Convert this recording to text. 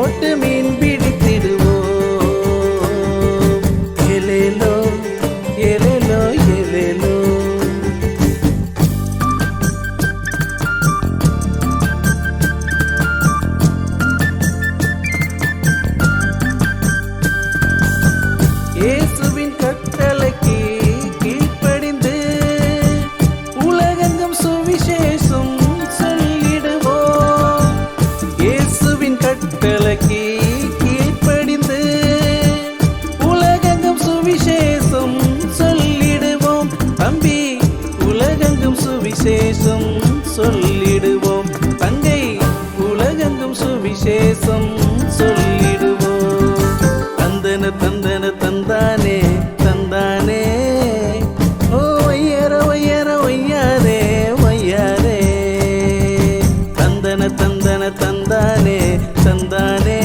போட்டு மீன் பிடித்திடுவோம். ஏலேலோ ஏலேலோ ஏலேலோ. இயேசுவின் கட்டளைக்கு கீழ்ப்படிந்து உலகெங்கும் சுவிசேஷம் சொல்லிடுவோம். இயேசுவின் கட்டளைக்கு கீழ்ப்படிந்து உலகெங்கும் சுவிசேஷம் சொல்லிடுவோம். தம்பி, உலகெங்கும் சுவிசேஷம் சொல்லிடுவோம். தங்கை, உலகெங்கும் சுவிசேஷம் சொல்லிடுவோம். தந்தன தந்தன தந்தானே தந்தானே, ஓ ஒய்யர ஒய்யர ஒய்யாரே ஒய்யாரே. தந்தன தந்தன தந்தானே தந்தானே,